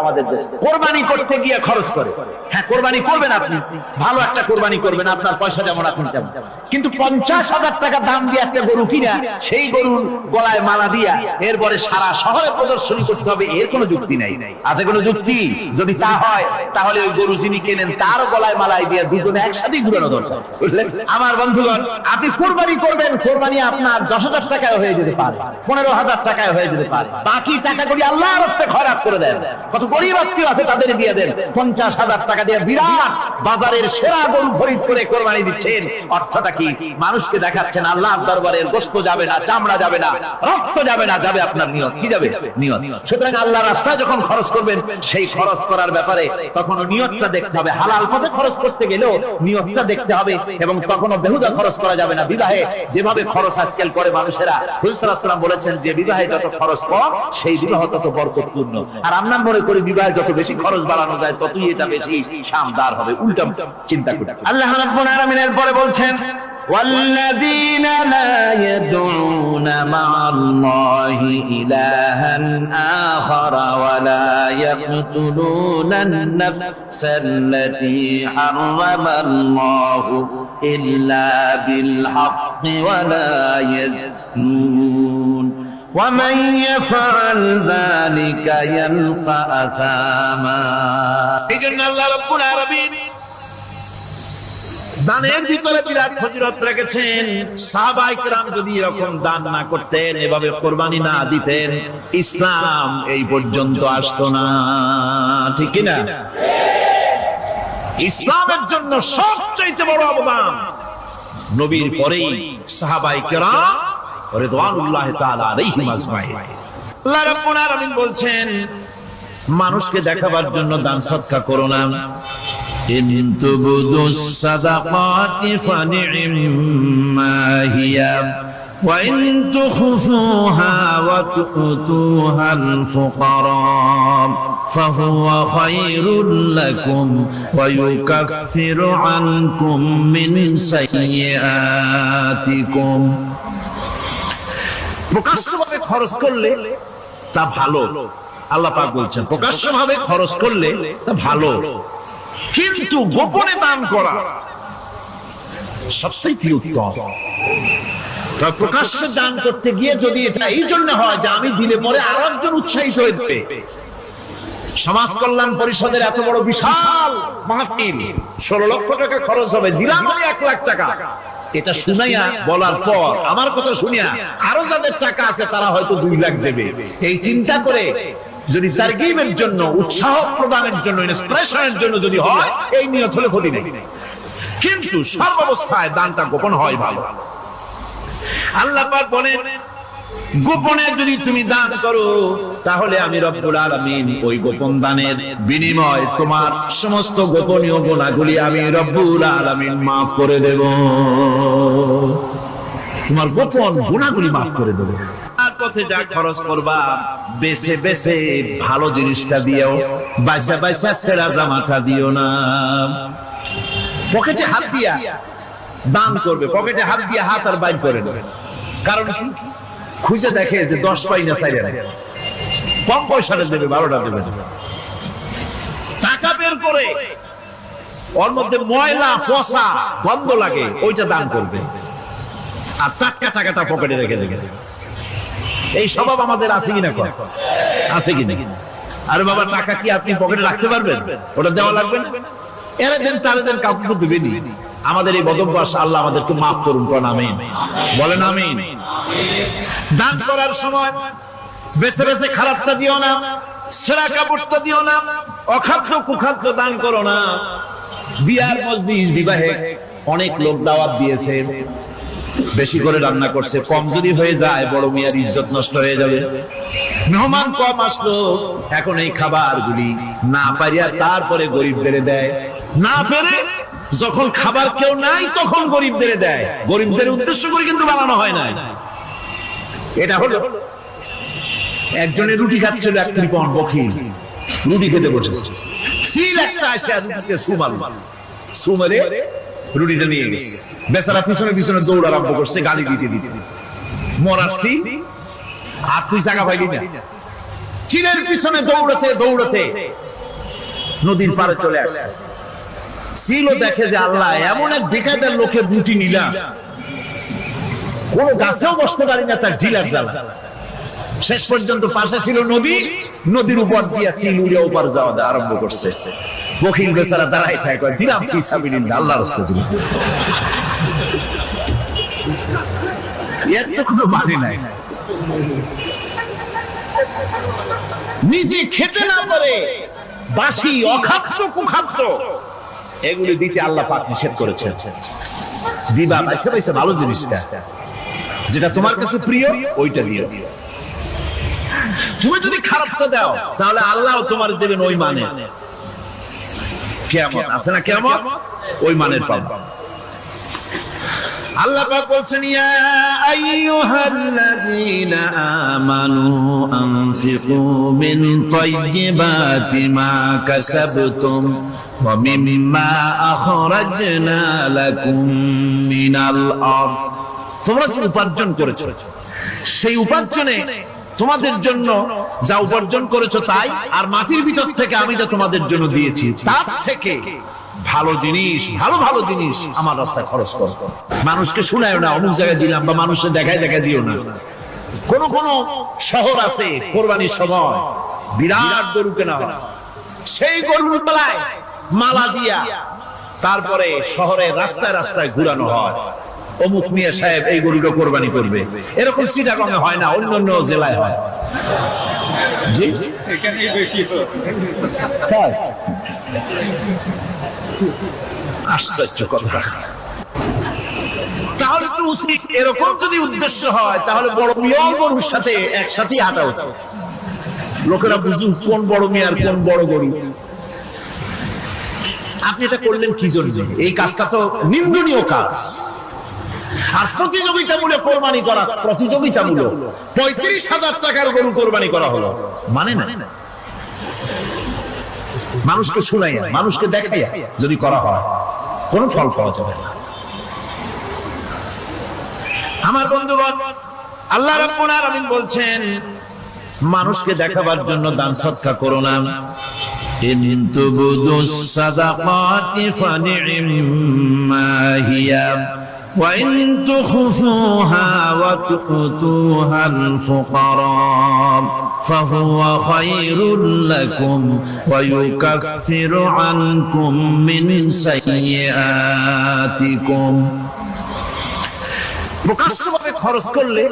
আমাদের দেশে কোরবানি করতে গিয়ে খরচ করে। হ্যাঁ, কোরবানি করবেন আপনি, ভালো একটা কোরবানি করবেন, আপনার পয়সা যেমন আছেন তেমন, কিন্তু 50,000 টাকা দাম দিয়ে একটা গরু কিনা সেই গরুর গলায় মালা দিয়া এরপরে সারা শহরে প্রদর্শনী করতে হবে, এর কোনো যুক্তি নাই। আছে কোনো যুক্তি? যদি তা হয় তাহলে ওই গরু যিনি কেনেন তার গলায় মালাই দিয়ে দুজনে একসাথে ঘুরানো দরকার, বুঝলেন? আমার বন্ধুগণ, আপনি কোরবানি করবেন, কোরবানি আপনার 10,000 টাকায় হয়ে যেতে পারে, 15,000 টাকায় হয়ে যেতে পারে, বাকি টাকাগুলি আল্লাহর রাস্তায় খয়রাত করে দেন। কত গরিব আত্মীয় আছে তাদের দিয়ে দেন। 50,000 টাকা দিয়ে বিরাট বাজারের সেরা গরু খরিদ করে কোরবানি দিচ্ছেন। অর্থটা কি? মানুষকে দেখাচ্ছেন আল্লাহর দরবারের গোশত যাবে না, চামড়া যাবে না, রক্ত যাবে না, যাবে আপনার নিয়ত। কি যাবে? নিয়ত। সুতরাং আল্লাহর রাস্তায় যখন খরচ করবেন, সেই খরচ করার ব্যাপারে তখনও নিয়তটা দেখতে হবে। হালাল পথে খরচ করতে গেলেও নিয়তটা দেখতে হবে, এবং তখনও বেহুদা খরচ করা যাবে না। বিবাহে যেভাবে খরচ আজকাল করে মানুষেরা, হুজুর সাল্লাল্লাহু আলাইহি ওয়াসাল্লাম বলেছেন যে বিবাহে যত খরচ কম সেই বিবাহ তত বরকতপূর্ণ। আর আমরা মনে করি বিবাহে যত বেশি খরচ বাড়ানো যায় ততই এটা বেশি শানদার হবে। উল্টা চিন্তা করি। আল্লাহ রাব্বুল আলামিনের পরে বলছেন, والذين لا يدعون مع الله إلها آخر ولا يقتلون النفس التي حرم الله إلا بالحق ولا يزنون ومن يفعل ذلك يلقى أثاما। إذن الله رب العالمين দানের ভিতরে বিরাট ফজিলত রেখেছেন। সাহাবায়ে কেরাম যদি এরকম দান না করতেন, এভাবে কোরবানি না দিতেন, ইসলাম এই পর্যন্ত আসতো না। ঠিক কি না? ইসলামের জন্য সবচেয়ে বড় অবদান নবীর পরেই সাহাবায়ে কেরাম রিদওয়ানুল্লাহি তাআলা আলাইহিম আজমাইন। আল্লাহ রাব্বুল আলামিন বলছেন, মানুষকে দেখাবার জন্য দান সদকা করো না। إن تبدوا الصدقات فنعما هي وإن تخفوها وتؤتوها الفقراء فهو خير لكم ويكفر عنكم من سيئاتكم। প্রকাশ্যভাবে খরচ করলে তা ভালো, আল্লাহ পাক বলছেন প্রকাশ্যভাবে খরচ করলে তা ভালো, কিন্তু গোপনে দান করা সবচেয়ে উত্তম। প্রকাশ্যে দান করতে গিয়ে যদি এটা এই জন্য হয় যে আমি দিলে পরে আরো একজন উৎসাহিত হয়ে যাবে, সমাজ কল্যাণ পরিষদের এত বড় বিশাল মাহফিল, 16 লক্ষ টাকা খরচ হবে, দিলাম আমি 1 লাখ টাকা, এটা শুনাইয়া বলার পর আমার কথা শুনিয়া আরো যাদের টাকা আছে তারা হয়তো 2 লাখ দেবে, এই চিন্তা করে যদি তারগীবের জন্য, উৎসাহ প্রদানের জন্য, ইন্সপিরেশনের জন্য যদি হয়, এই নিয়ত হলে ক্ষতি নেই। কিন্তু সর্বাবস্থায় দানটা গোপন হয় ভালো। আল্লাহ পাক বলেন, গোপনে যদি তুমি দান করো তাহলে আমি রব্বুল আলামিন ওই গোপন দানের বিনিময় তোমার সমস্ত গোপনীয় গুনাহগুলি আমি রব্বুল আলামিন maaf করে দেব। তোমার গোপন গুনাহগুলি maaf করে দেব। আর পথে যা খরচ করবা বেছে বেছে ভালো জিনিসটা দিও, বাইসা বাইসা ছেঁড়া জামাটা দিও না। পকেটে হাত দিয়া দান করবে, পকেটে হাত দিয়া হাত আর বাইর করে নেবে। কারণ খুঁজে দেখে যে 10 পাই না, চাইলে কম পয়সাটা দেবে, 12টা দেবে। টাকা বের করে ওর মধ্যে ময়লা পচা গন্ধ লাগে, ওইটা দান করবে, আর টাটকা টাকাটা পকেটে রেখে দেবে। এই স্বভাব আমাদের আছে কিনা? আছে কিনা? আরে বাবা, টাকা কি আপনি পকেটে রাখতে পারবেন? ওটা দেওয়া লাগবে না, এরা দেন তারা দেন, কাউকে দেবেনি। আমাদের এই বদভ্যাস আল্লাহ আমাদেরকে মাফ করুন। কোন আমিন বলেন। আমিন। দান করার সময় বেছে বেছে খারাপটা দিও না, ছেঁড়া কাপড়টা দিও না, অখাদ্য কুখাদ্য দান করো না। বিয়ার মজলিস, বিবাহে অনেক লোক দাওয়াত দিয়েছে, বেশি করে রান্না করছে, কম যদি হয়ে যায় বড় মিয়ার ইজ্জত নষ্ট হয়ে যাবে। মেহমান কম আসলো, এখন এই খাবারগুলি না পারিয়া তারপরে গরিবদের দেয়, না পেরে যখন খাবার কেউ নাই তখন গরিবদের দেয়। গরিবদের উদ্দেশ্য করে কিন্তু বানানো হয় না। এটা হলো একজনের রুটি খাচ্ছিল, এক কৃপণ বখিল রুটি খেতে বসেছে, সিল একটা এসে রুটিতে সুমারে রুটিটা নিয়ে গেছে। বেচারা পিছনে পিছনে দৌড় আরম্ভ করছে, গালি দিতে দিতে। মরার সিল আর তুই জায়গা পাইলি না, চিলের পিছনে দৌড়াতে দৌড়াতে নদীর পাড়ে চলে আসছে। চিলও দেখে যে আল্লাহ এমন এক বেকায়দার লোকে বুটি নিলাম, কোন গাছেও বসতে পারি না, তার ঢিলার জ্বালা। শেষ পর্যন্ত পাশে ছিল নদী, নদীর উপর দিয়া চিল উড়ে ওপার যাওয়া আরম্ভ করছে। বকিল বেচারা দাঁড়াই থাকে, দিলাম কি সাবিলিল্লাহ, আল্লাহর রাস্তায় দিলাম। এর তো কোনো মানে নাই। নিজে খেতে না পারে বাসি অখাদ্য কুখাদ্য এগুলি দিতে আল্লাহ পাক নিষেধ করেছেন। দিবা পয়সা পয়সা ভালো জিনিসটা, যেটা তোমার কাছে প্রিয় ওইটা দিও। তুমি যদি খারাপটা দাও তাহলে আল্লাহ তোমার দেবেন ওই মানে। কিয়ামত আছে না, কিয়ামত ওই মানের পাবা। আল্লাহ পাক বলছেন, ইয়া আইয়ুহাল্লাযীনা আমানু আনফিকু মিন তাইয়্যিবাতি মা কাসাবতুম ওয়া মিম্মা আখরাজনা লাকুম মিনাল আরদ। তোমরা যে উপার্জন করেছো সেই উপার্জনে তোমাদের জন্য যা উপার্জন করেছো তাই, আর মাটির ভিতর থেকে আমি যা তোমাদের জন্য দিয়েছি তার থেকে ভালো জিনিস, ভালো ভালো জিনিস আমার রাস্তায় খরচ করো। মানুষকে শুনায় না অমুক জায়গায় দিলাম, বা মানুষের দেখায় দেখায় দিও না। কোন কোন শহর আছে কোরবানির সময় বিরাট গরু কেনা হয়, সেই গরুর তলায় মালা দিয়া তারপরে শহরের রাস্তায় রাস্তায় ঘুরানো হয়, অমুক মিয়া সাহেব এই গরুটা কোরবানি করবে। এরকম চিটাগংয়ে হয় না, অন্য অন্য জেলায় হয়। জি, এখানেই বেশি হয়। তাই আশ্চর্য কথা। তাহলে তো উচিত, এরকম যদি উদ্দেশ্য হয় তাহলে বড় মিয়া গরুর সাথে একসাথে হাঁটা উচিত। লোকেরা বুঝুন কোন বড় মিয়া আর কোন বড় গরু। আপনি এটা করলেন কি জন্য? এই কাজটা তো নিন্দনীয় কাজ। আর প্রতিযোগিতামূলক কোরবানি করা, প্রতিযোগিতামূলক ৩৫,০০০ টাকার গরু কোরবানি করা হলো, মানে না। মানুষকে শুনাইয়া, মানুষকে দেখাইয়া যদি করা হয় কোন ফল পাওয়া যাবে না। আমার বন্ধুগণ, আল্লাহ রাব্বুল আলামিন বলছেন, মানুষকে দেখাবার জন্য দান সদকা করো না। ইন তুবদুস সাদাকাতি ফানি'মা হিয়া وَإِن تُخْفُوهَا وَتُؤْتُوهَا الْفُقَرَاءَ فَهُوَ خَيْرٌ لَكُمْ وَيُكَفِّرُ عَنكُم مِّنْ سَيِّئَاتِكُمْ। প্রকাশ্যভাবে খরচ করলে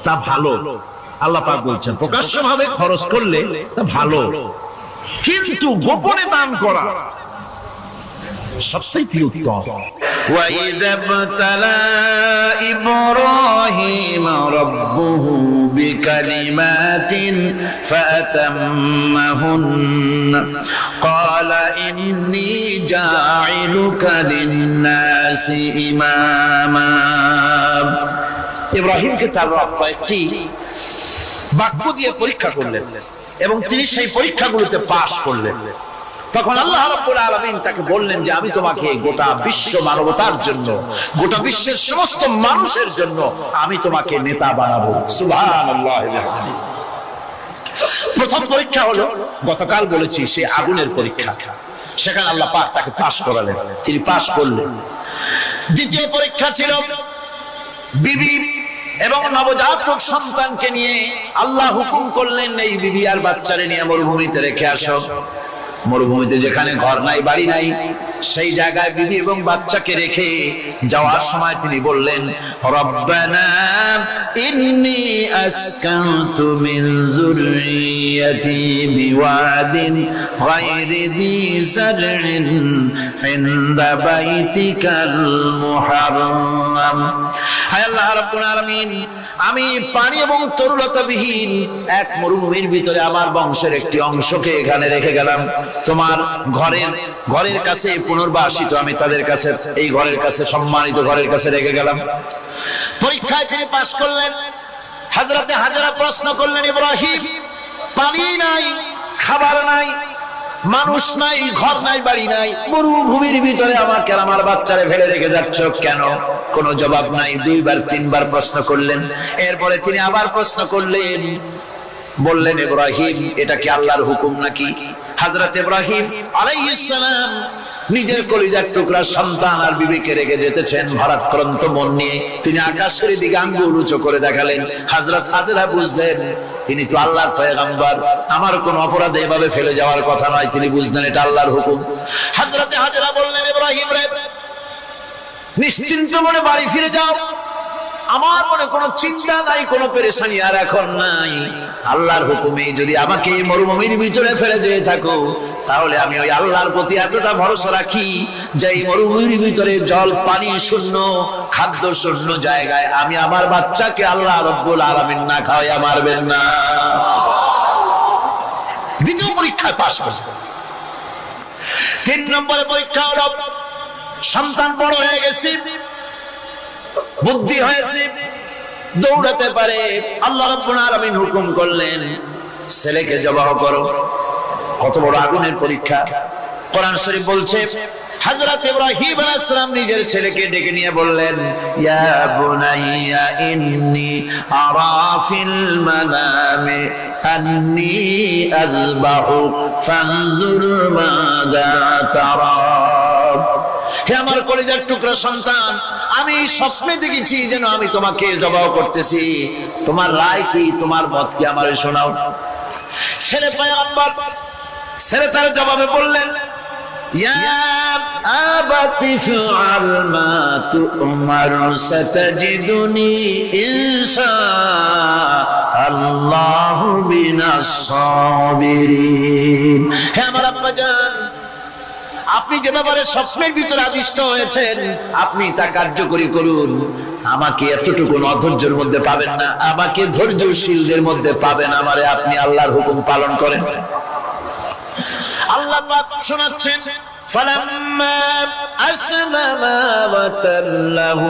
তা ভালো, আল্লাহ পাক বলছেন প্রকাশ্যভাবে খরচ করলে তা ভালো, কিন্তু গোপনে দান করা সবচেয়ে উত্তম। وَإِذَا ابْتَلَى إِبْرَاهِيمَ رَبُّهُ بِكَلِمَاتٍ فَأَتَمَّهُنَّ قَالَ إِنِّي جَاعِلُكَ لِلنَّاسِ إِمَامًا। ইব্রাহিমকে তার রব কয়েকটি বাক্য দিয়ে পরীক্ষা করলেন এবং তিনি সেই পরীক্ষাগুলোতে পাশ করলেন। তখন আল্লাহ রাব্বুল আলামিন তাকে বললেন যে আমি তোমাকে গোটা বিশ্ব মানবতার জন্য, গোটা বিশ্বের সমস্ত মানুষের জন্য আমি তোমাকে নেতা বানাবো। সুবহানাল্লাহ। প্রথম পরীক্ষা হলো, গতকাল বলেছি, সে আগুনের পরীক্ষা। সেখানে আল্লাহ পাক তাকে পাশ করালেন, তিনি পাশ করলেন। দ্বিতীয় পরীক্ষা ছিল বিবি এবং নবজাতক সন্তানকে নিয়ে আল্লাহ হুকুম করলেন, এই বিবি আর বাচ্চারে নিয়ে মরুভূমিতে রেখে আসো। মরুভূমিতে যেখানে ঘর নাই, বাড়ি নাই, সেই জায়গায় বিবি এবং বাচ্চাকে রেখে যাওয়ার সময় তিনি বললেন, রব্বানা ইন্নী আসকানতু মিন যুররিয়াতি বিওয়াদিন গায়রি যী যারইন ইনদা বাইতিকাল মুহাররাম। হায় আল্লাহ রাব্বুল আলামিন, আমি পানি এবং তরুলতাবিহীন এক মরুভূমির ভিতরে আমার বংশের একটি অংশকে এখানে রেখে গেলাম। তোমার ঘরের কাছে পুনর্বাসিত, আমি তাদের কাছে, এই ঘরের কাছে, সম্মানিত ঘরের কাছে রেখে গেলাম। পরীক্ষায় তিনি পাশ করলেন। হযরতে হাজরা প্রশ্ন করলেন, ইব্রাহিম, পানি নাই, খাবার নাই, মানুষ নাই, ঘর নাই, বাড়ি নাই, মরুভূমির ভিতরে আমাকে আমার বাচ্চারে ফেলে রেখে যাচ্ছ কেন? কোনো জবাব নাই। দুইবার তিনবার প্রশ্ন করলেন। এরপরে তিনি আবার প্রশ্ন করলেন, বললেন, ইব্রাহিম এটা কি আল্লাহর হুকুম নাকি? হযরত ইব্রাহিম আলাইহিস সালাম নিজের কলিজার টুকরা সন্তান আর বিবিকে রেখে যেতেছেন ভারাক্রান্ত মন নিয়ে। তিনি আকাশের দিকে আঙ্গুল উঁচু করে দেখালেন। হযরত হাজেরা বুঝলেন তিনি তো আল্লাহর পয়গম্বর, আমার কোন অপরাধে এভাবে ফেলে যাওয়ার কথা নয়। তিনি বুঝলেন এটা আল্লাহর হুকুম। হযরত হাজেরা বললেন, ইব্রাহিম রে, নিশ্চিন্ত মনে বাড়ি ফিরে যাও, আমার মনে কোনো চিন্তা নাই, কোনো পেরেশানি আর এখন নাই। আল্লাহর হুকুমে যদি আমাকে মরুভূমির ভিতরে ফেলে দিয়ে থাকো, তাহলে আমি ওই আল্লাহর প্রতি এতটা ভরসা রাখি যে এই মরুভূমির ভিতরে জল পানি শূন্য, খাদ্য শূন্য জায়গায় আমি আমার বাচ্চাকে আল্লাহ রব্বুল আলামিন না খাওয়াইয়া মারবেন না। দ্বিতীয় পরীক্ষায় পাস করবে। 3 নম্বরে পরীক্ষা হলো সন্তান বড় হয়ে গেছে, বুদ্ধি হয়েছে, দৌড়াতে পারে। আল্লাহ রাব্বুল আলামিন হুকুম করলেন ছেলেকে জবাহ করো। কত বড় আগুনের পরীক্ষা! কোরআন শরীফ বলছে হযরত ইব্রাহিম আলাইহিস সালাম নিজের ছেলেকে ডেকে নিয়ে বললেন, ইয়া বুনাইয়া ইন্নী আরা ফিল মানামি আন্নী আযবাহু ফানজুর মাযা তারা। হে আমার কলিজার টুকরা সন্তান, আমি স্বপ্নে দেখেছি যেন আমি তোমাকে জবাহ করতেছি, তোমার রায় কি, তোমার মত কি আমারে শোনাও। ছেলে পয়গম্বর, ছেলে তার জবাবে বললেন, ইয়া আবাতি ফাআল মা তু'মার সাতাজিদুনি ইনশাআল্লাহু মিনাস সাবিরিন। হে আমার আব্বা জান, আপনি যে ব্যাপারে স্বপ্নের ভিতরে আদিষ্ট হয়েছেন আপনি তা কার্যকরী করুন। আমাকে এতটুকু অধৈর্যের মধ্যে পাবেন না, আমাকে ধৈর্যশীলদের মধ্যে পাবেন। আমারে আপনি আল্লাহর হুকুম পালন করেন। আল্লাহ পাক শোনাচ্ছেন, ফালাম্মা আসলামা ওয়া তাল্লাহু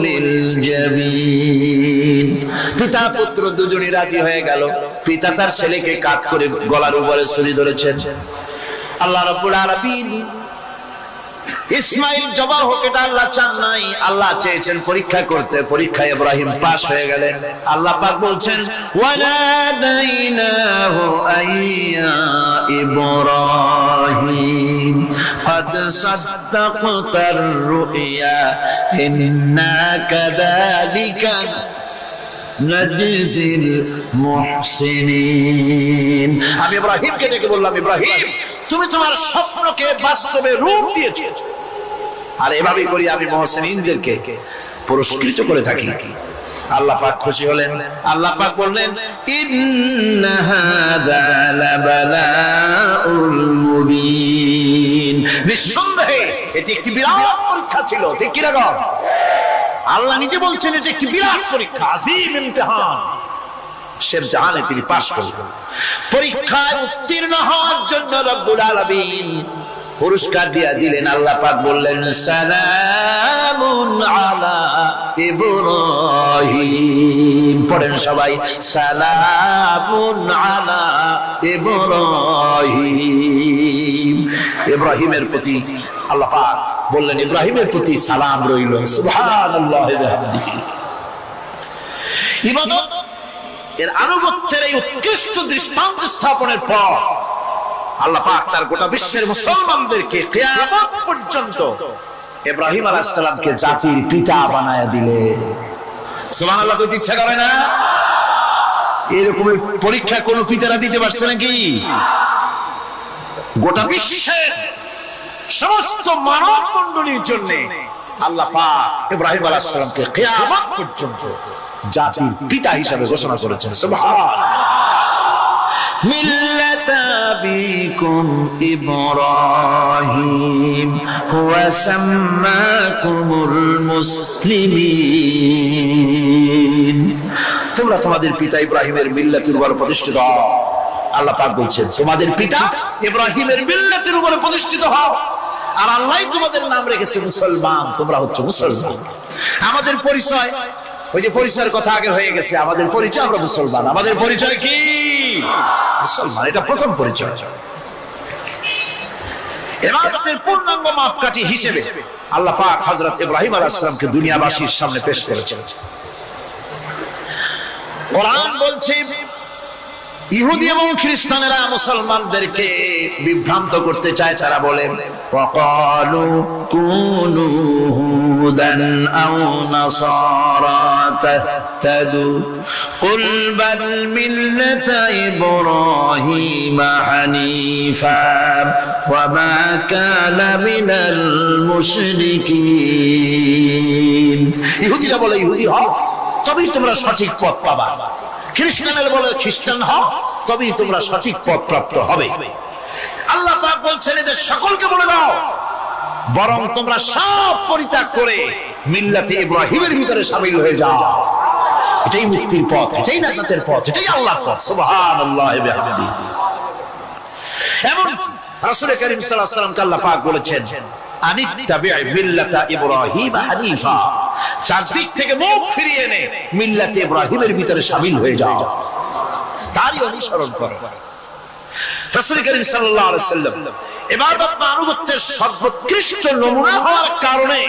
লিল জাবিন। পিতা পুত্র দুজনই রাজি হয়ে গেল। পিতা তার ছেলেকে কাঁধ করে গলার উপরে ছুরি ধরেছেন। আল্লাহ রাব্বুল আলামিন ইসমাইল জবাহ হোক এটা আল্লাহ চান নাই, আল্লাহ চেয়েছেন পরীক্ষা করতে। পরীক্ষায় ইব্রাহিম পাস হয়ে গেলেন। আল্লাহ পাক বলছেন, ওয়ানাদাইনাহু আইয়া ইব্রাহিম قد صدقت الرؤيا إنا كذلك نجزي المحسنين। আমি ইব্রাহিমকে ডেকে বললাম, ইব্রাহিম তুমি তোমার স্বপ্নকে বাস্তবে রূপ দিয়েছো, আর এভাবেই করি আমি মুহসিনদেরকে পুরস্কৃত করে থাকি। আল্লাহ পাক খুশি হলেন। আল্লাহ পাক বললেন, ইন্না হাযা লাবালাউল মুবিন। নিঃসন্দেহে এটি একটি বিরাট পরীক্ষা ছিল। ঠিক কি রকম? আল্লাহ নিজে বলছেন এটি একটি বিরাট পরীক্ষা, আযীম ইমতিহান। সে ইমতিহানে তিনি পাস করলেন। পরীক্ষায় উত্তীর্ণ হওয়ার জন্য রব্বুল আলামিন পুরস্কার দিয়ে দিলেন। আল্লাহ পাক বললেন, সালামুন আলা ইব্রাহিম। পড়েন সবাই, সালামুন আলা ইব্রাহিম। ইব্রাহিমের প্রতি আল্লাহ পাক বললেন, ইব্রাহিমের প্রতি সালাম রইল। সুবহানাল্লাহি ওয়া বিহামদিহি। ইবাদত এর আনুগত্যের এই উৎকৃষ্ট দৃষ্টান্ত স্থাপনের পর আল্লাহ পাক তার গোটা বিশ্বের মুসলমানদেরকে কিয়ামত পর্যন্ত ইব্রাহিম আলাইহিস সালামকে জাতির পিতা বানায়া দিলেন। সুবহানাল্লাহ। কইতে ইচ্ছা করে না? এরকম পরীক্ষা কোন পিতারা দিতে পারছে নাকি? গোটা বিশ্বের সমস্ত মানব মণ্ডলীর জন্য আল্লাহ পাক ইব্রাহিম আলাইহিস সালামকে কিয়ামত পর্যন্ত জাতির পিতা হিসেবে ঘোষণা করেছেন। সুবহানাল্লাহ। মিল্লাতা আবিকুম ইব্রাহিম হুয়া সাম্মাকুমুল মুসলিমিন। তোমরা তোমাদের পিতা ইব্রাহিমের মিল্লাতের উপর প্রতিষ্ঠিত হও। আল্লাহ পাক বলছেন, তোমাদের পিতা ইব্রাহিমের মিল্লাতের উপর প্রতিষ্ঠিত হও, আর আল্লাহই তোমাদের নাম রেখেছে মুসলমান। তোমরা হচ্ছে মুসলমান। আমাদের পরিচয়, ওই যে পরিচয়ের কথা আগে হয়ে গেছে, আমাদের পরিচয় আমরা মুসলমান। আমাদের পরিচয় কি? মুসলমান। এটা প্রথম পরিচয়। ইবাদতের পূর্ণাঙ্গ মাপকাঠি হিসেবে আল্লাহ পাক হযরত ইব্রাহিম আলাইহিস সালামকে দুনিয়াবাসীর সামনে পেশ করেছেন। কোরআন বলছে, ইহুদি এবং খ্রিস্টানেরা মুসলমানদেরকে বিভ্রান্ত করতে চায়। তারা বলে ওয়াকালু কুনু হুদান আও নাসারা তাহতাদু কুল বাল মিল্লাতা ইব্রাহিম হানিফা ওয়া মা কানা মিনাল মুশরিকিন। ইহুদিরা বলে ইহুদি হও তবেই তোমরা সঠিক পথ পাবা, খ্রিস্টানের বলে খ্রিস্টান হও তবেই তোমরা সঠিক পথ প্রাপ্ত হবে। আল্লাহ পাক বলছেন যে সকলকে বলে দাও বরং তোমরা সব পরিত্যাগ করে মিল্লাতে ইব্রাহিমের ভিতরে শামিল হয়ে যাও। এটাই মুক্তির পথ, এটাই নাজাতের পথ, এটাই আল্লাহর পথ। সুবহানাল্লাহ ওয়া বিহামদিহি। এমন রাসূল কারীম সাল্লাল্লাহু আলাইহি ওয়াসাল্লামকে আল্লাহ পাক বলেছেন আনিত্তাবি মিল্লাতা ইব্রাহিম হানিফা, চারদিক থেকে মুখ ফিরিয়ে এনে মিল্লাতে ইব্রাহিমের ভিতরে শামিল হয়ে যাও, তারই অনুসরণ করো। রাসূল কারীম সাল্লাল্লাহু আলাইহি ওয়াসাল্লাম ইবাদত বা আনুগত্যের সর্বোৎকৃষ্ট নমুনা হওয়ার কারণে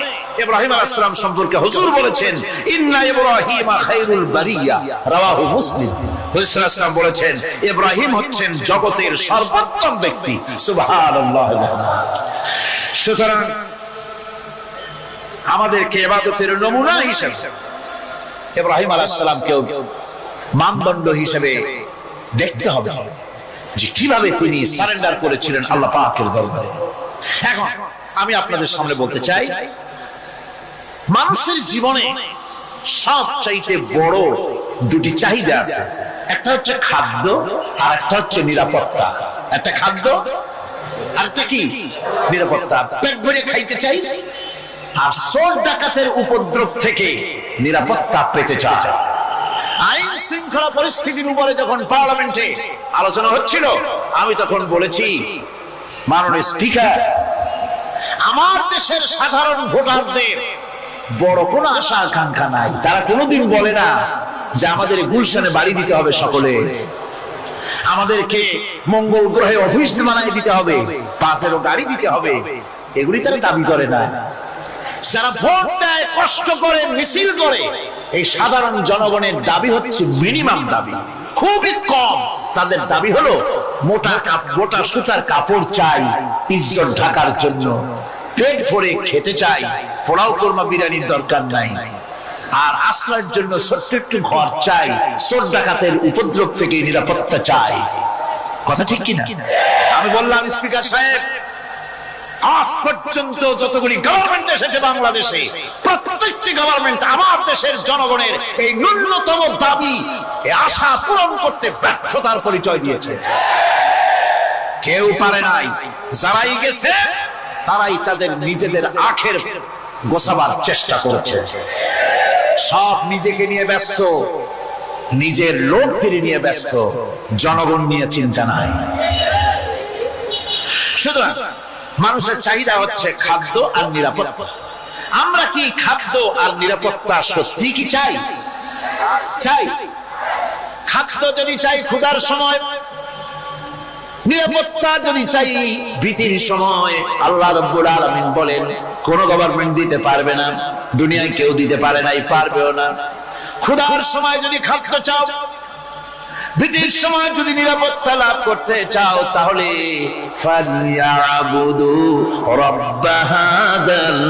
ইব্রাহিম আলাইহিস সালাম সম্পর্কে হুজুর বলেছেন ইন্না ইব্রাহিমা খায়রুল বারিয়া, রাওয়াহু মুসলিম। হুজুর সাল্লাল্লাহু আলাইহি ওয়াসাল্লাম বলেছেন ইব্রাহিম হচ্ছেন জগতের সর্বোত্তম ব্যক্তি। সুবহানাল্লাহ। সুতরাং আমাদেরকে ইবাদতের নমুনা হিসেবে ইব্রাহিম আলাইহিস সালামকেও মানদণ্ড হিসেবে দেখতে হবে যে কিভাবে তিনি সারেন্ডার করেছিলেন আল্লাহ পাকের দরবারে। এখন আমি আপনাদের সামনে বলতে চাই, মানুষের জীবনে সবচাইতে বড় দুটি চাহিদা আছে, একটা হচ্ছে খাদ্য আর একটা হচ্ছে নিরাপত্তা। একটা খাদ্য আর একটা কি নিরাপত্তা। পেট ভরে খাইতে চাই আর চোর ডাকাতের উপদ্রব থেকে নিরাপত্তা পেতে চাই। আইন শৃঙ্খলা পরিস্থিতির উপরে যখন পার্লামেন্টে আলোচনা হচ্ছিল আমি তখন বলেছি মাননীয় স্পিকার, আমার দেশের সাধারণ ভোটারদের বড় কোনো আশা আকাঙ্ক্ষা নাই। তারা কোনোদিন বলে না যে আমাদের গুলশানে বাড়ি দিতে হবে, সকলে আমাদেরকে মঙ্গল গ্রহে অফিস বানাই দিতে হবে, পাশেরও গাড়ি দিতে হবে, এগুলি তারা দাবি করে না। যারা ভোট দেয়, কষ্ট করে, মিছিল করে, এই সাধারণ জনগণের দাবি হচ্ছে মিনিমাম দাবি, খুবই কম। তাদের দাবি হলো মোটা সুতার কাপড় চাই ইজ্জত ঢাকার জন্য, পেট ভরে খেতে চাই, পোলাও কোরমা বিরিয়ানির দরকার নাই, আর আশ্রয়ের জন্য ছোট্ট একটু ঘর চাই, চোর ডাকাতের উপদ্রব থেকে নিরাপত্তা চাই। কথা ঠিক কিনা? আমি বললাম স্পিকার সাহেব, আজ পর্যন্ত যতগুলি গভর্নমেন্ট এসেছে বাংলাদেশে, প্রত্যেকটি গভর্নমেন্ট আমার দেশের জনগণের এই ন্যূনতম দাবি, এই আশা পূরণ করতে ব্যর্থতার পরিচয় দিয়েছে। কেউ পারে নাই। যারাই গেছে তারাই তাদের নিজেদের আখের গোছাবার চেষ্টা করেছে। সব নিজেকে নিয়ে ব্যস্ত, নিজের লোকদের নিয়ে ব্যস্ত, জনগণ নিয়ে চিন্তা নাই। সুতরাং মানুষের চাহিদা হচ্ছে খাদ্য আর নিরাপত্তা। আমরা কি খাদ্য আর নিরাপত্তা সত্যি কি চাই? চাই। খাদ্য যদি চাই ক্ষুধার সময়, নিরাপত্তা যদি চাই ভীতির সময়, আল্লাহ রাব্বুল আলামিন বলেন কোন গভর্নমেন্ট দিতে পারবে না, দুনিয়ায় কেউ দিতে পারে নাই, পারবেও না। ক্ষুধার সময় যদি খাদ্য চাও, ভীতির সময় যদি নিরাপত্তা লাভ করতে চাও, তাহলে ফালইয়াবুদু রাব্ব হাযাল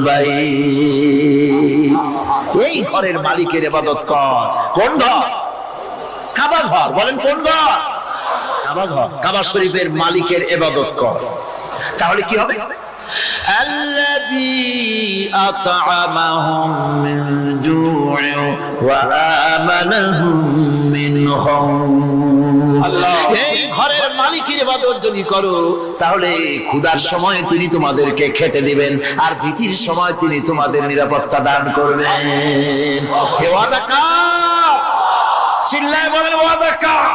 বাইত, এই ঘরের মালিকের ইবাদত কর। কোন ঘর? কাবা ঘর। বলেন কোন ঘর? কাবা ঘর। কাবা শরীফের মালিকের ইবাদত কর। তাহলে কি হবে? আল্লাযী আত'আমাহুম মিন জু'ইন ওয়া আমানাহুম মিন খাউফ। এই ঘরের মালিকের ইবাদত যদি করো, তাহলে ক্ষুধার সময় তিনি তোমাদেরকে খেতে দিবেন, আর ভীতির সময় তিনি তোমাদের নিরাপত্তা দান করবেন। এ ওয়াদা কার? চিল্লায় বলেন ওয়াদা কার?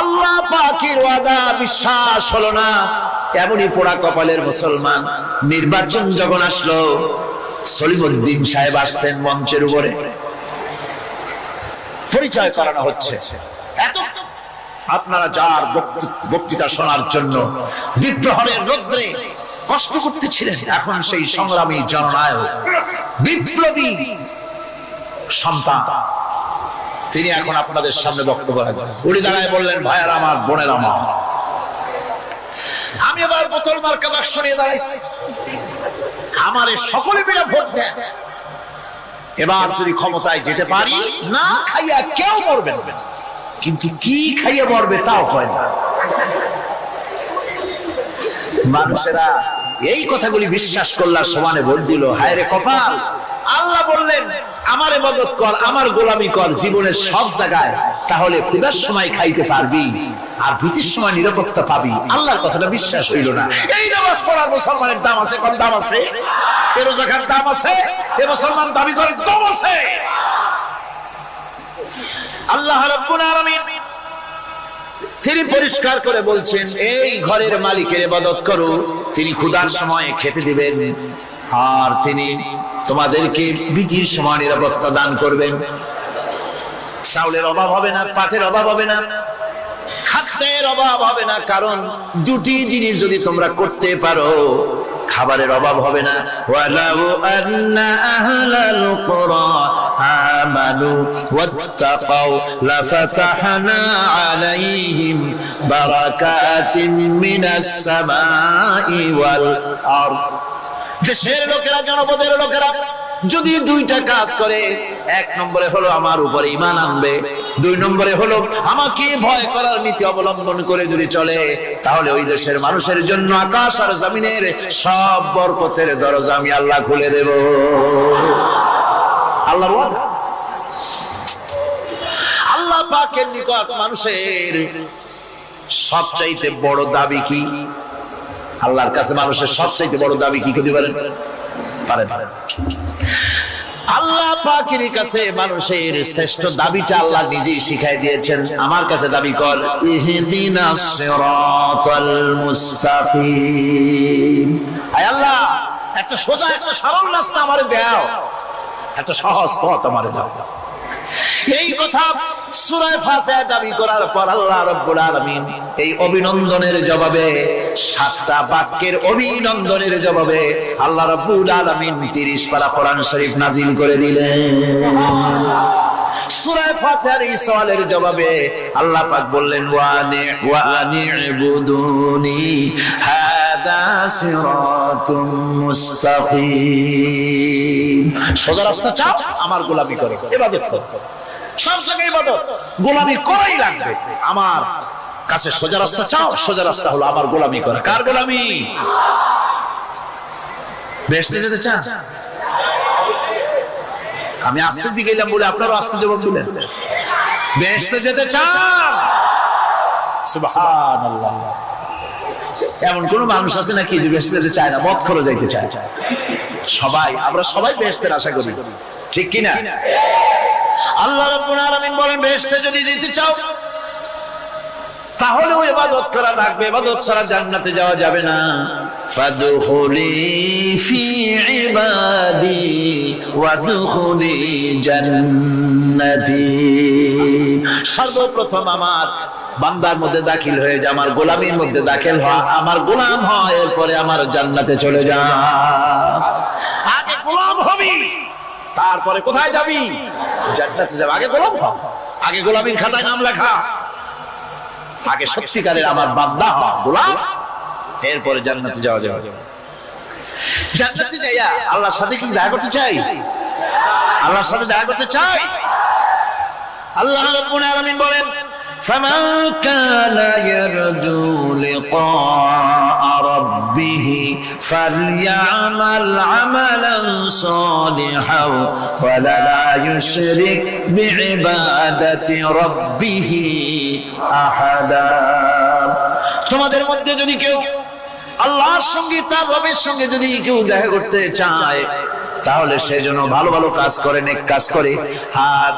আল্লাহ পাকের ওয়াদা বিশ্বাস হলো না, এমনই পোড়া কপালের মুসলমান। নির্বাচন যখন আসলো, সলিমউদ্দিন সাহেব আসতেন মঞ্চের উপরে, পরিচয় করানো হচ্ছে। এত আপনারা যার বক্তৃতা শোনার জন্য বিপ্রহরের রৌদ্রে কষ্ট করতেছিলেন, এখন সেই সংগ্রামী জননায়ক, বিপ্লবী সন্তান, তিনি এখন আপনাদের সামনে বক্তব্য রাখবেন। উনি দাঁড়ায় বললেন, ভাইয়ার আমার, বোনের আমার, আমি এবার বোতল মার্কা বাক্স নিয়ে দাঁড়াইছি, আমারে সকলে মিলে ভোট দেন। এবার যদি ক্ষমতায় যেতে পারি, না খাইয়া কেউ মরবেন, কিন্তু কি খাইয়া মরবে তাও হয় না। মানুষেরা এই কথাগুলি বিশ্বাস করলার সমানে ভোট দিল। হায় রে কপাল! আল্লাহ বললেন, আমার ইবাদত কর, আমার গোলামি কর জীবনের সব জায়গায়, তাহলে ক্ষুধার সময় খাইতে পারবি আর ভীতির সময় নিরাপত্তা পাবি। আল্লাহর কথাটা বিশ্বাস হইল না। এই নামাজ পড়ার মুসলমানের দাম আছে, কোন দাম আছে? এ রোজা খাওয়ার দাম আছে, এ মুসলমান দাবি করে দাম আছে। আল্লাহ রাব্বুল আলামিন তিনি পরিষ্কার করে বলছেন, এই ঘরের মালিকের ইবাদত করো, তিনি ক্ষুধার সময় খেতে দিবেন, আর তিনি তোমাদেরকে ভীতির সময় নিরাপত্তা দান করবেন। চাউলের অভাব হবে না, পাটের অভাব হবে না, খাদ্যের অভাব হবে না, কারণ দুটি জিনিস যদি তোমরা করতে পারো, খাবারের অভাব হবে না। ওয়ালাউ আন্না আহলাল কুরা আমানু ওয়াত্তাকাউ লাফাতাহনা আলাইহিম বারাকাতিন মিনাস সামাই ওয়াল আরদ। দেশের লোকেরা, জনপদের লোকেরা যদি দুইটা কাজ করে, এক নম্বরে হলো আমার উপরে ঈমান আনবে, দুই নম্বরে হলো আমাকে ভয় করার নীতি অবলম্বন করে যদি চলে, তাহলে ওই দেশের মানুষের জন্য আকাশ আর জমিনের সব বরকতের দরজা আমি আল্লাহ খুলে দেব। আল্লাহর ওয়াদা। আল্লাহ পাকের নিকট মানুষের সবচাইতে বড় দাবি কি? আল্লাহর কাছে মানুষের সবচাইতে বড় দাবি কি করতে পারেন? পারেন। আল্লাহ পাকের কাছে মানুষের শ্রেষ্ঠ দাবিটা আল্লাহ নিজেই শিখাই দিয়েছেন। আমার কাছে দাবি কর, ইহদিনাস সিরাতাল মুস্তাকিম। আয় আল্লাহ, একটা সোজা, একটা সরল রাস্তা আমারে দাও, একটা সহজ পথ আমারে দাও। এই কথা সূরা ফাতিহা দাবি করার পর আল্লাহ রাব্বুল আলামিন এই অভিনন্দনের জবাবে, 7টা বাক্যের অভিনন্দনের জবাবে আল্লাহ রাব্বুল আলামিন 30 পারা কোরআন শরীফ নাজিল করে দিলেন। সূরা ফাতিহার এই সওয়ালের জবাবে আল্লাহ পাক বললেন, ওয়া আনি'বুদুনি হাদা সিরাতুম মুস্তাকিম। সোজা রাস্তা চাও, আমার গোলামি করো, ইবাদত করো। সব জায়গায় ইবাদত, গোলামি করাই লাগবে। আমার কাছে সোজা রাস্তা চাও, সোজা রাস্তা হলো আমার গোলামি করা। কার গোলামি? বেহেশতে যেতে চান? আমি আস্তে জিগাইলাম বলে আপনারা আস্তে জবাব দিলেন। বেহেশতে যেতে চান? সুবহানাল্লাহ। এমন কোন মানুষ আছে নাকি যে বেহেশতে যেতে চায় না, মদ খোর যাইতে চায়? সবাই, আমরা সবাই বেহেশতের আশা করি, ঠিক কি না? আল্লাহ রাব্বুল আলামিন বলেন, বেহেশতে যদি যেতে চাও তাহলে ওই ইবাদত করা লাগবে, ইবাদত ছাড়া জান্নাতে যাওয়া যাবে না। ফাদখুলি ফি ইবাদি ওয়াদখুলি জান্নাতি। সর্বপ্রথম আমার বান্দার মধ্যে দাখিল হয়ে যা, আমার গোলামির মধ্যে দাখিল হ, আমার গোলাম হয়, এরপরে আমার জান্নাতে চলে যা। আগে গোলাম হবি, তারপরে কোথায় যাবি? জান্নাতে যাবি। আগে গোলাম হ, আগে গোলামির খাতায় নাম লেখা, আগে সত্যিকারের আমার বান্দা হ, গোলাম, এরপরে জান্নাতে যাওয়া যাবে। জান্নাতে যাইয়া আল্লাহর সাথে কি দেখা করতে চাই? আল্লাহর সাথে দেখা করতে চাই। আল্লাহ রাব্বুল আলামিন বলেন, فمن كان يرجو لقاء ربه فليعمل عملا صالحا ولا يشرك بعبادة ربه أحدا। তোমাদের মধ্যে যদি কেউ আল্লাহর সঙ্গে, তার রবের সঙ্গে যদি কেউ দেখা করতে চায়, তাহলে সে যেন ভালো ভালো কাজ করে, নেক কাজ করে, আর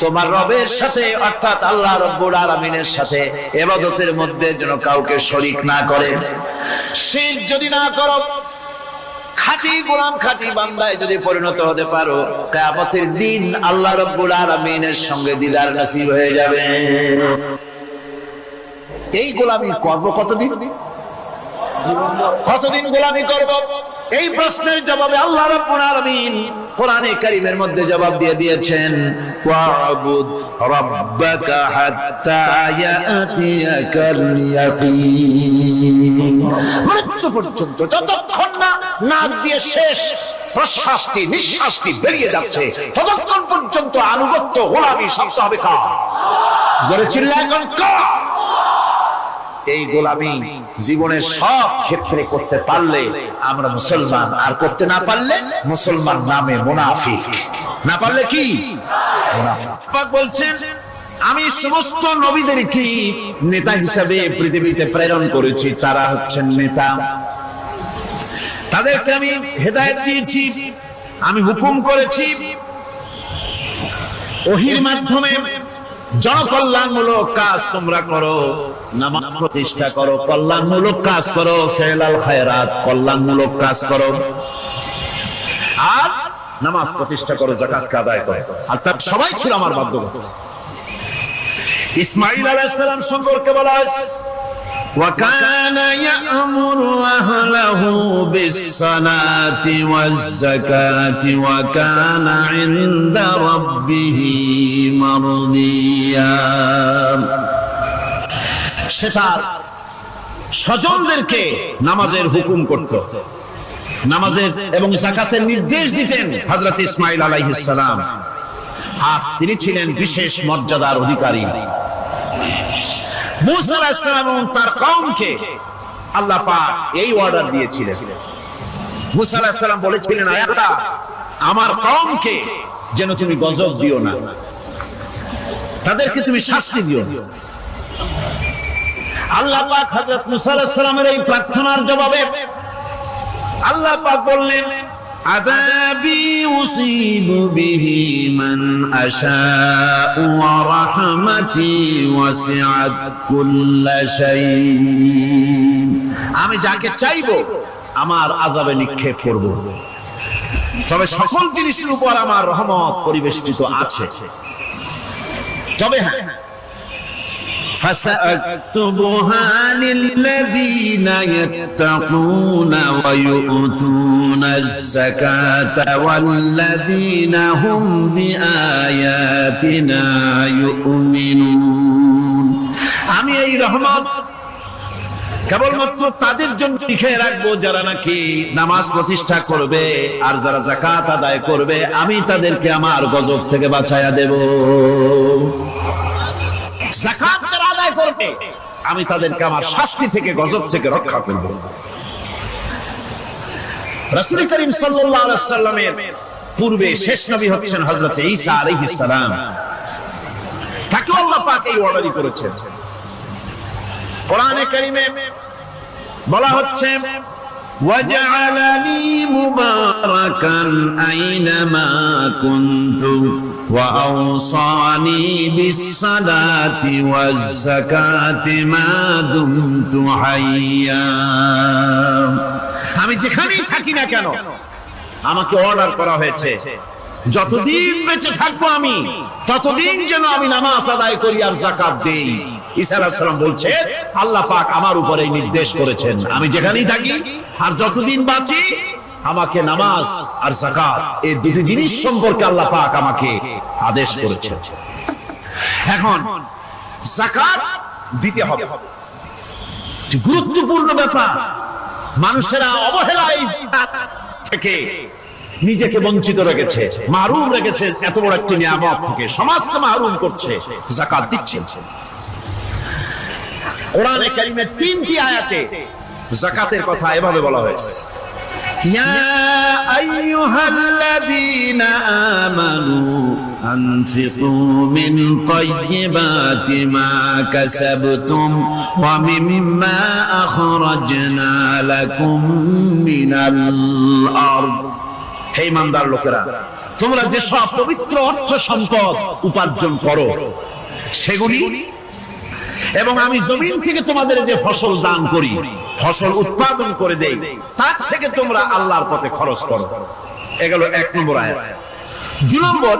তোমার রবের সাথে অর্থাৎ আল্লাহ রাব্বুল আলামিনের সাথে ইবাদতের মধ্যে যেন কাউকে শরীক না করে। শিরক যদি না করো, খাঁটি গোলাম, খাঁটি বান্দায় যদি পরিণত হতে পারো, কিয়ামতের দিন আল্লাহ রাব্বুল আলামিনের সঙ্গে দিদার নসিব হয়ে যাবে। এই গোলামি করব কতদিন? কতদিন গোলামি করব? এই প্রশ্নের জবাবে আল্লাহ রাব্বুল আলামিন কোরআনে কারীমের মধ্যে জবাব দিয়ে দিয়েছেন, ওয়াবুদ রাব্বাকা হাত্তা ইয়াতিয়াকাল ইয়াকিন। মৃত্যু পর্যন্ত যতক্ষণ না নাক দিয়ে শেষ প্রশ্বাসটি নিঃশ্বাসটি বেরিয়ে যাচ্ছে ততক্ষণ পর্যন্ত আনুগত্য গোলামি শব্দ হবে কার? জোরে চিল্লায় কোন কার? এই গোলামি জীবনের সব ক্ষেত্রে করতে পারলে আমরা মুসলমান, আর করতে না পারলে মুসলমান নামে মুনাফিক। না পারলে কি মুনাফিক। বলছেন আমি সমস্ত নবীদেরকে নেতা হিসাবে পৃথিবীতে প্রেরণ করেছি, তারা হচ্ছেন নেতা, তাদেরকে আমি হেদায়েত দিয়েছি, আমি হুকুম করেছি ওহীর মাধ্যমে জনকল্যাণমূলক কাজ তোমরা করো, নামাজ প্রতিষ্ঠা করো, কল্যাণমূলক কাজ করো, ফেলাল খায়রাত কল্যাণমূলক কাজ করো, আর নামাজ প্রতিষ্ঠা করো, যাকাত আদায় করো। আর তার সবাই ছিল আমার বাধ্যবাধকতা। ইসমাঈল আলাইহিস সালাম সম্পর্কে বলা হয়েছে, وَكَانَ يَأْمُرُ أَهْلَهُ بِالصَّلَاةِ وَالزَّكَاةِ وَكَانَ عِندَ رَبِّهِ مَرْضِيًّا। সে তার স্বজনদেরকে নামাজের হুকুম করত, নামাজের এবং যাকাতের নির্দেশ দিতেন হযরত ইসমাঈল আলাইহিস সালাম। আর তিনি ছিলেন বিশেষ মর্যাদার অধিকারী। মুসা আলাইহিস সালাম এবং তার কওমকে আল্লাহ পাক এই অর্ডার দিয়েছিলেন। মুসা আলাইহিস সালাম বলেছিলেন, আয় আল্লাহ, আমার কওমকে যেন তুমি গজব দিও না, তাদেরকে তুমি শাস্তি দিও না। আল্লাহ পাক হযরত মুসা আলাইহিস সালামের এই প্রার্থনার জবাবে আল্লাহ পাক বললেন, আযাবি উসিবু বিহি মান আশাউ ওয়া রাহমাতি ওয়াসিআত কুল্লা শাই। আমি যাকে চাইবো আমার আযাবে নিক্ষেপ করব, তবে সকল জিনিসের উপর আমার রহমত পরিবেষ্টিত আছে। তবে হ্যাঁ, فسأكتبها للذين يتقون ويؤتون الزكاة والذين هم بآياتنا يؤمنون। আমি এই রহমত কেবলমাত্র তাদের জন্য লিখে রাখবো যারা নাকি নামাজ প্রতিষ্ঠা করবে আর যারা যাকাত আদায় করবে, আমি তাদেরকে আমার গজব থেকে বাঁচায়া দেব। যাকাত যারা আদায় করবে আমি তাদেরকে আমার শাস্তি থেকে গজব থেকে রক্ষা করব। রাসূল করিম সাল্লাল্লাহু আলাইহি ওয়াসাল্লামের পূর্বে শেষ নবী হচ্ছেন হযরত ঈসা আলাইহিস সালাম। তাকে আল্লাহ পাক এই অর্ডারই করেছেন। কোরআনে কারীমে বলা হচ্ছে, ওয়াজআলানি মুবারাকান আইনামা কুনতু وأوصاني بالصلاة والزكاة ما دمت حيا। আমি যেখানেই থাকি না কেন আমাকে অর্ডার করা হয়েছে যতদিন বেঁচে থাকবো আমি ততদিন যেন আমি নামাজ আদায় করি আর যাকাত দেই। ঈসা আলাইহিস সালাম বলছে, আল্লাহ পাক আমার উপর এই নির্দেশ করেছেন, আমি যেখানেই থাকি আর যতদিন বাঁচি আমাকে নামাজ আর যাকাত এই দুটি জিনিস সম্পর্কে আল্লাহ পাক আমাকে আদেশ করেছেন। এখন যাকাত দিতে হবে, গুরুত্বপূর্ণ ব্যাপার। মানুষেরা অবহেলায় থেকে নিজেকে বঞ্চিত রেখেছে, মাহরুম রেখেছে এত বড় একটি নিয়ামত থেকে, সমাজকে মাহরুম করছে, যাকাত দিচ্ছে। কোরআনে কারীমের 3টি আয়াতে যাকাতের কথা এভাবে বলা হয়েছে, ইয়া আইয়ুহাল্লাযীনা আমানু আনফিকু মিন তাইয়্যিবাতি মা কাসাবতুম ওয়া মিম্মা আখরাজনা লাকুম মিনাল আরদ। হে ইমানদার লোকেরা, তোমরা যে সব পবিত্র অর্থ সম্পদ উপার্জন করো সেগুলি, এবং আমি জমিন থেকে তোমাদের যে ফসল দান করি, ফসল উৎপাদন করে দেই, তার থেকে তোমরা আল্লাহর পথে খরচ করো। এগুলো 1 নম্বর আয়াত। 2 নম্বর,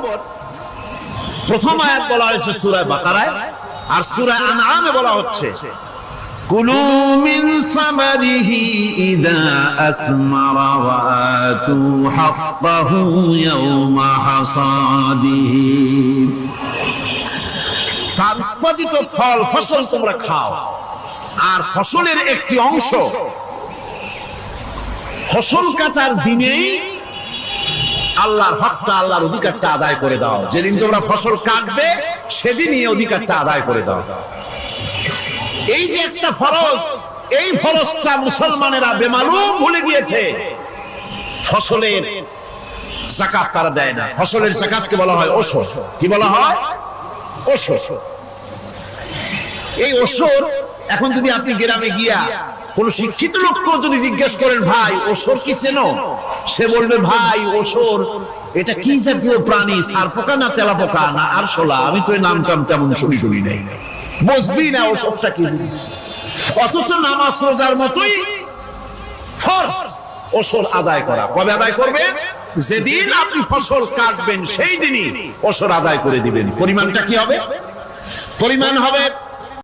প্রথম আয়াত বলা হয়েছে সূরা বাকারায়, আর সূরা আনআমে বলা হচ্ছে কুলু মিন ثمره إذا أثمر وآتوا حقه يوم حصاده তার উৎপাদিত ফল ফসল তোমরা খাও, আর ফসলের একটি অংশ ফসল কাটার দিনেই আল্লাহর হকটা, আল্লাহর অধিকারটা আদায় করে দাও। যেদিন তোমরা ফসল কাটবে সেদিনই এই অধিকারটা আদায় করে দাও। এই যে একটা ফরজ, এই ফরজটা মুসলমানেরা বেমালুম ভুলে গিয়েছে। ফসলের যাকাত তারা দেয় না। ফসলের যাকাতকে বলা হয় ওশর। কি বলা হয়? ওশর। এই ওশর এখন যদি আপনি গ্রামে গিয়া কোন শিক্ষিত লোককেও যদি জিজ্ঞেস করেন, ভাই ওশর কি চেনো? সে বলবে, ভাই ওশর এটা কি জাতীয় প্রাণী, সারপোকা না তেলাপোকা না আরশোলা, আমি তো এই নাম টাম তেমন শুনি নাই, বুঝবি না ওসবটা কি জিনিস। অথচ নামাজ রোজার মতোই ফরজ ওশর আদায় করা। কবে আদায় করবে? যেদিন আপনি ফসল কাটবেন সেই দিনই ওশর আদায় করে দিবেন। পরিমাণটা কি হবে? পরিমাণ হবে